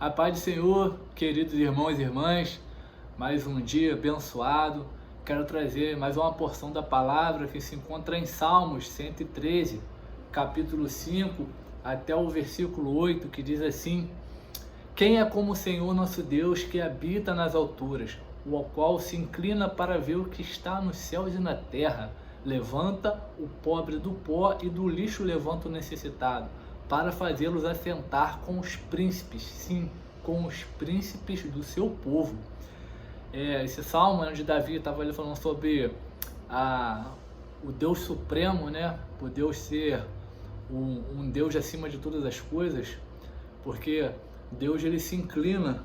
A paz do Senhor, queridos irmãos e irmãs, mais um dia abençoado. Quero trazer mais uma porção da palavra que se encontra em Salmos 113, capítulo 5, até o versículo 8, que diz assim: Quem é como o Senhor nosso Deus, que habita nas alturas, o qual se inclina para ver o que está nos céus e na terra, levanta o pobre do pó e do lixo levanta o necessitado, para fazê-los assentar com os príncipes, sim, com os príncipes do seu povo. Esse salmo onde Davi estava ali falando sobre o Deus Supremo, né? O Deus ser um Deus acima de todas as coisas, porque Deus ele se inclina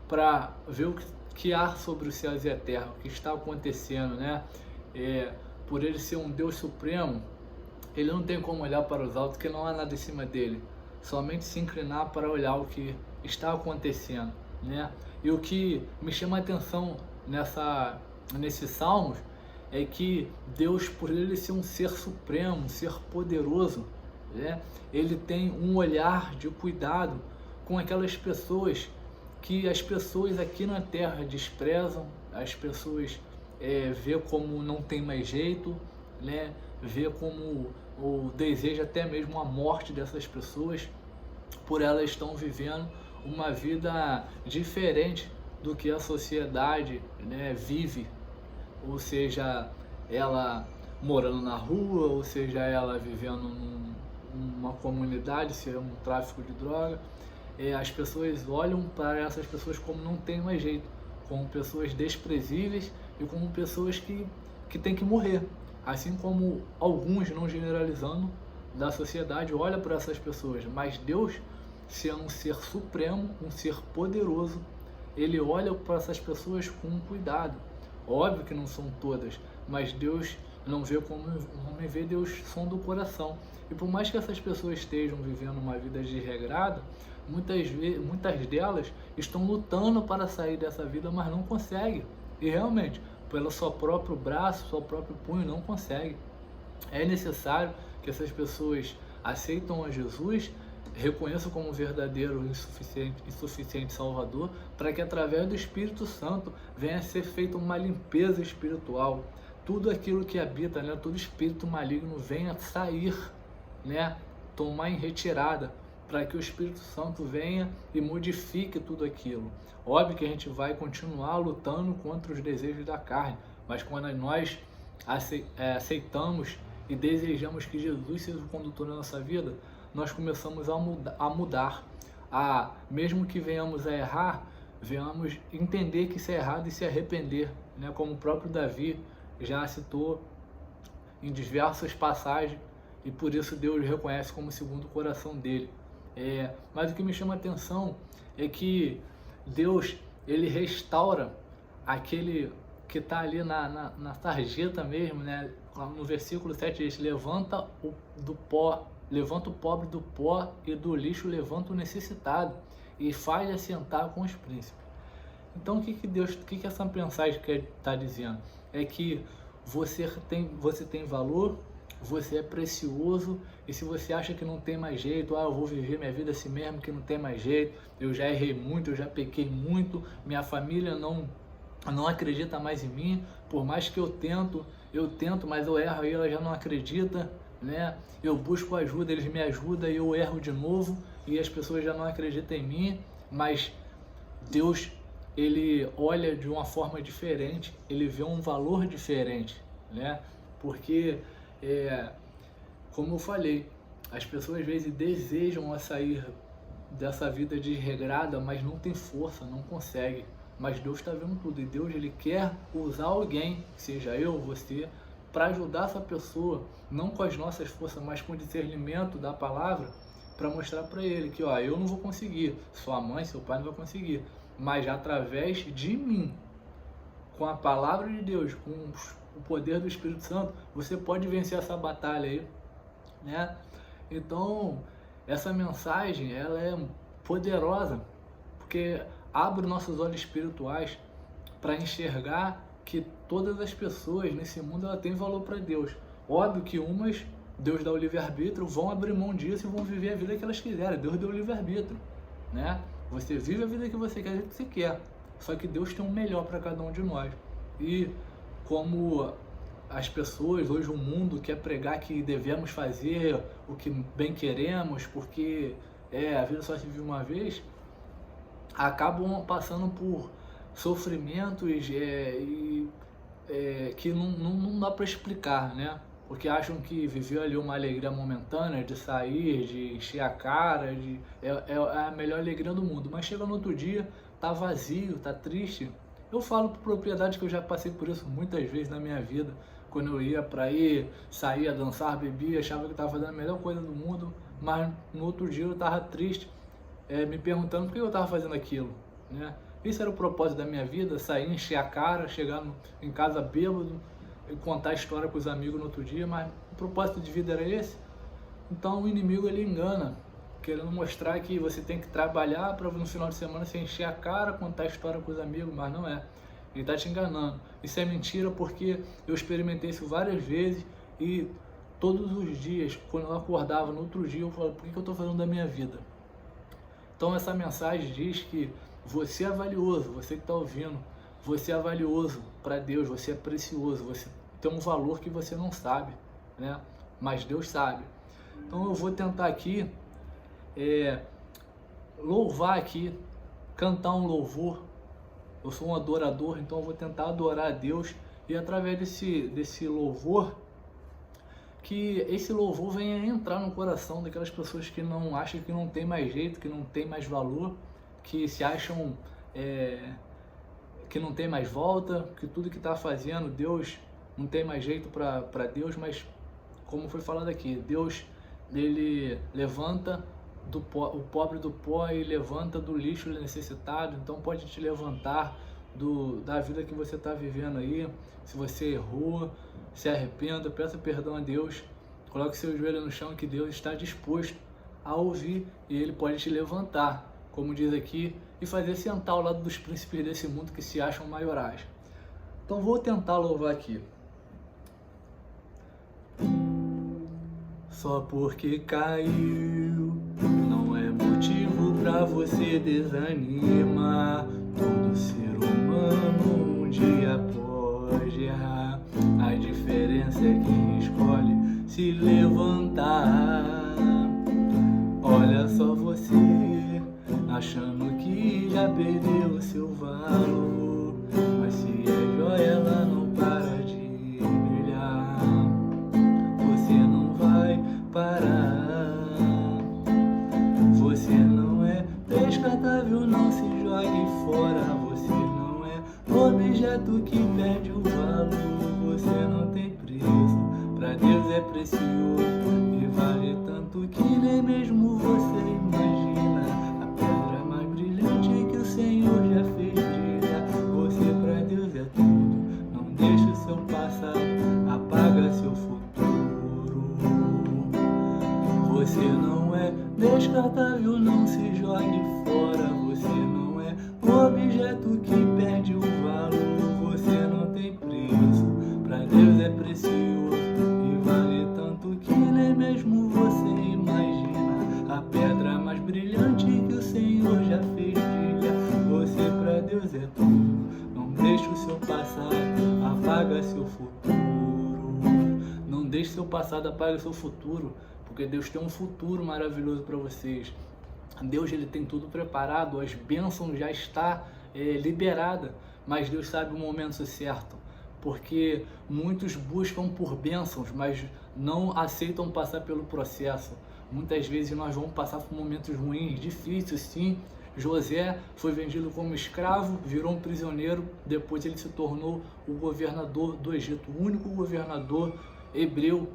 para ver o que há sobre os céus e a terra, o que está acontecendo, né? Por ele ser um Deus Supremo, ele não tem como olhar para os altos, porque não há nada em cima dele. Somente se inclinar para olhar o que está acontecendo, né? E o que me chama a atenção nesses salmos é que Deus, por ele ser um ser supremo, um ser poderoso, né? Ele tem um olhar de cuidado com aquelas pessoas que as pessoas aqui na terra desprezam, as pessoas vê como não tem mais jeito, né? Vê como o deseja até mesmo a morte dessas pessoas, por elas estão vivendo uma vida diferente do que a sociedade, né, vive, ou seja, ela morando na rua, ou seja, ela vivendo numa comunidade, se é um tráfico de droga. As pessoas olham para essas pessoas como não tem mais jeito, como pessoas desprezíveis e como pessoas que têm que morrer. Assim como alguns, não generalizando, da sociedade olha para essas pessoas, mas Deus, sendo um ser supremo, um ser poderoso, ele olha para essas pessoas com cuidado. Óbvio que não são todas, mas Deus não vê como o homem vê, Deus sonda o coração. E por mais que essas pessoas estejam vivendo uma vida desregrada, muitas delas estão lutando para sair dessa vida, mas não conseguem. E realmente, pelo seu próprio braço, seu próprio punho, não consegue. É necessário que essas pessoas aceitem a Jesus, reconheçam como verdadeiro e suficiente Salvador, para que através do Espírito Santo venha a ser feita uma limpeza espiritual. Tudo aquilo que habita, né, todo espírito maligno venha sair, né, tomar em retirada, para que o Espírito Santo venha e modifique tudo aquilo. Óbvio que a gente vai continuar lutando contra os desejos da carne, mas quando nós aceitamos e desejamos que Jesus seja o condutor da nossa vida, nós começamos a mudar, mesmo que venhamos a errar, venhamos entender que isso é errado e se arrepender, né? Como o próprio Davi já citou em diversas passagens, e por isso Deus reconhece como segundo o coração dele. Mas o que me chama a atenção é que Deus, ele restaura aquele que está ali na sarjeta mesmo, né? No versículo 7 diz: levanta o pobre do pó e do lixo levanta o necessitado e faz assentar com os príncipes. Então o que essa mensagem quer estar dizendo? É que você tem valor, você é precioso, e se você acha que não tem mais jeito, eu vou viver minha vida assim mesmo, que não tem mais jeito, eu já errei muito, eu já pequei muito, minha família não acredita mais em mim, por mais que eu tento, mas eu erro e ela já não acredita, né? Eu busco ajuda, eles me ajudam e eu erro de novo e as pessoas já não acreditam em mim, mas Deus, ele olha de uma forma diferente, ele vê um valor diferente, né? Porque como eu falei, as pessoas às vezes desejam sair dessa vida desregrada, mas não tem força, não consegue. Mas Deus está vendo tudo, e Deus, ele quer usar alguém, seja eu ou você, para ajudar essa pessoa, não com as nossas forças, mas com o discernimento da palavra, para mostrar para ele que eu não vou conseguir, sua mãe, seu pai não vai conseguir, mas através de mim, com a palavra de Deus, com o poder do Espírito Santo, você pode vencer essa batalha aí, né? Então, essa mensagem, ela é poderosa, porque abre nossos olhos espirituais para enxergar que todas as pessoas nesse mundo ela tem valor para Deus. Óbvio que umas, Deus dá o livre-arbítrio, vão abrir mão disso e vão viver a vida que elas quiserem. Deus deu o livre-arbítrio, né? Você vive a vida que você quer, do jeito que você quer. Só que Deus tem um melhor para cada um de nós. E como as pessoas, hoje o mundo quer pregar que devemos fazer o que bem queremos, porque a vida só se vive uma vez, acabam passando por sofrimentos que não dá para explicar, né? Porque acham que viveu ali uma alegria momentânea de sair, de encher a cara, é a melhor alegria do mundo. Mas chega no outro dia, tá vazio, tá triste. Eu falo por propriedade que eu já passei por isso muitas vezes na minha vida. Quando eu ia pra ir, saía, dançar, bebia, achava que estava fazendo a melhor coisa do mundo, mas no outro dia eu tava triste, me perguntando por que eu tava fazendo aquilo, né? Isso era o propósito da minha vida, sair, encher a cara, chegar em casa bêbado, contar a história com os amigos no outro dia, mas o propósito de vida era esse. Então o inimigo ele engana, querendo mostrar que você tem que trabalhar para no final de semana você encher a cara, contar a história com os amigos, mas não é. Ele está te enganando. Isso é mentira porque eu experimentei isso várias vezes e todos os dias, quando eu acordava no outro dia, eu falava, por que eu estou fazendo da minha vida? Então essa mensagem diz que você é valioso, você que está ouvindo, você é valioso para Deus, você é precioso, você tem um valor que você não sabe, né? Mas Deus sabe. Então eu vou tentar aqui louvar aqui, cantar um louvor. Eu sou um adorador, então eu vou tentar adorar a Deus e através desse louvor, que esse louvor venha entrar no coração daquelas pessoas que não acham que não tem mais jeito, que não tem mais valor, que se acham que não tem mais volta, que tudo que está fazendo, Deus não tem mais jeito para Deus, mas como foi falado aqui, Deus ele levanta o pobre do pó e levanta do lixo o necessitado. Então pode te levantar da vida que você está vivendo aí. Se você errou, se arrependa, peça perdão a Deus, coloque seu joelho no chão, que Deus está disposto a ouvir e Ele pode te levantar, como diz aqui, e fazer sentar ao lado dos príncipes desse mundo que se acham maiorais. Então vou tentar louvar aqui. Só porque caiu não é motivo pra você desanimar. Todo ser humano um dia pode errar. A diferença é quem escolhe se levantar. Olha só você, achando que já perdeu o seu valor, mas se é joia ela não para de brilhar. Você não vai parar. Você não é descartável, não se jogue fora. Você não é objeto que perde o valor. Você não tem preço, pra Deus é precioso e vale tanto que nem mesmo você imagina. A pedra mais brilhante que o Senhor já fez brilhar. Você pra Deus é tudo, não deixe o seu passado, apaga seu futuro. Você não é descartável, não se jogue fora. Você não é objeto que perde o valor. Você não tem preço, pra Deus é precioso e vale tanto que nem mesmo você imagina. A pedra mais brilhante que o Senhor já fez brilhar. Você pra Deus é tudo, não deixe o seu passado, apaga seu futuro. Não deixe seu passado, apaga seu futuro, porque Deus tem um futuro maravilhoso para vocês. Deus ele tem tudo preparado, as bênçãos já está liberada, mas Deus sabe o momento certo, porque muitos buscam por bênçãos, mas não aceitam passar pelo processo. Muitas vezes nós vamos passar por momentos ruins, difíceis, sim. José foi vendido como escravo, virou um prisioneiro, depois ele se tornou o governador do Egito, o único governador hebreu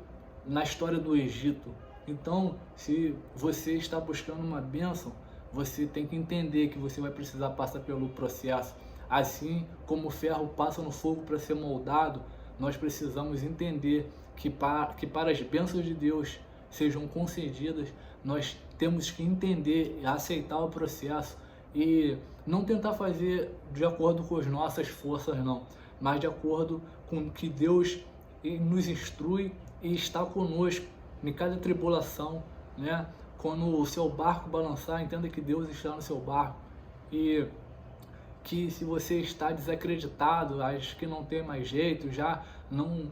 na história do Egito. Então, se você está buscando uma bênção, você tem que entender que você vai precisar passar pelo processo. Assim como o ferro passa no fogo para ser moldado, nós precisamos entender que para as bênçãos de Deus sejam concedidas, nós temos que entender e aceitar o processo e não tentar fazer de acordo com as nossas forças, não, mas de acordo com o que Deus nos instrui e está conosco em cada tribulação, né? quando o seu barco balançar, entenda que Deus está no seu barco. E que se você está desacreditado, acho que não tem mais jeito, já não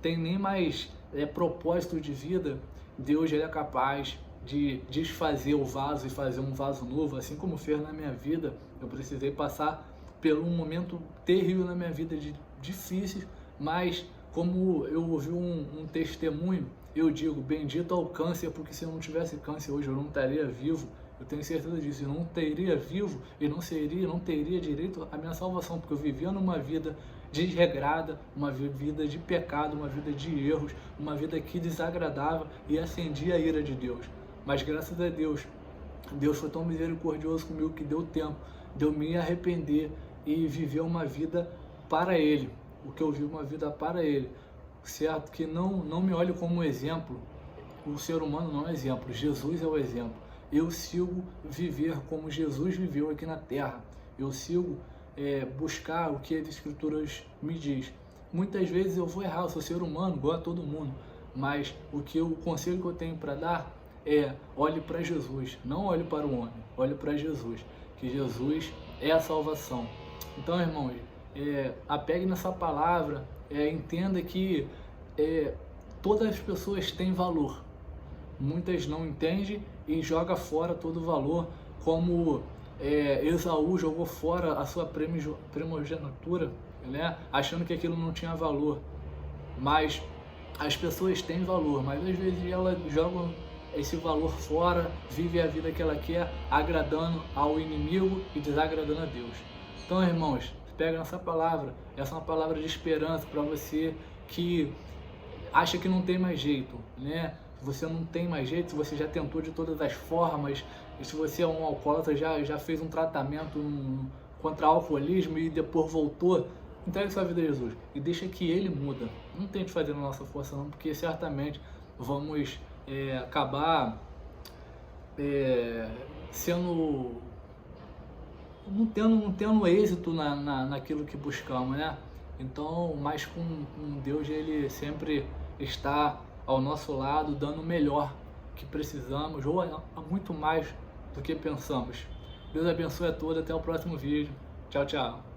tem nem mais propósito de vida, Deus ele é capaz de desfazer o vaso e fazer um vaso novo, assim como fez na minha vida. Eu precisei passar por um momento terrível na minha vida, difícil, mas como eu ouvi um testemunho, eu digo, bendito ao câncer, porque se eu não tivesse câncer hoje eu não estaria vivo. Eu tenho certeza disso, eu não teria vivo e não teria direito à minha salvação, porque eu vivia numa vida desregrada, uma vida de pecado, uma vida de erros, uma vida que desagradava e acendia a ira de Deus. Mas graças a Deus, Deus foi tão misericordioso comigo que deu tempo de eu me arrepender e viver uma vida para Ele, o que eu vi uma vida para Ele, certo? Que não me olhe como exemplo, o ser humano não é exemplo, Jesus é o exemplo. Eu sigo viver como Jesus viveu aqui na Terra. Eu sigo buscar o que as Escrituras me diz. Muitas vezes eu vou errar, eu sou ser humano, igual a todo mundo. Mas o conselho que eu tenho para dar é: olhe para Jesus, não olhe para o homem, olhe para Jesus, que Jesus é a salvação. Então, irmãos, apegue nessa palavra, entenda que todas as pessoas têm valor. Muitas não entendem e jogam fora todo o valor, como Esaú jogou fora a sua primogenitura, né? Achando que aquilo não tinha valor. Mas as pessoas têm valor, mas às vezes elas jogam esse valor fora, vivem a vida que ela quer, agradando ao inimigo e desagradando a Deus. Então, irmãos, pega essa palavra, essa é uma palavra de esperança para você que acha que não tem mais jeito, né? Você não tem mais jeito, se você já tentou de todas as formas, e se você é um alcoólatra, já fez um tratamento contra alcoolismo e depois voltou, entregue sua vida a Jesus e deixa que Ele muda. Não tente fazer na nossa força não, porque certamente vamos acabar sendo... não tendo êxito naquilo que buscamos, né? Então, mas com Deus, Ele sempre está ao nosso lado, dando o melhor que precisamos, ou muito mais do que pensamos. Deus abençoe a todos, até o próximo vídeo. Tchau, tchau.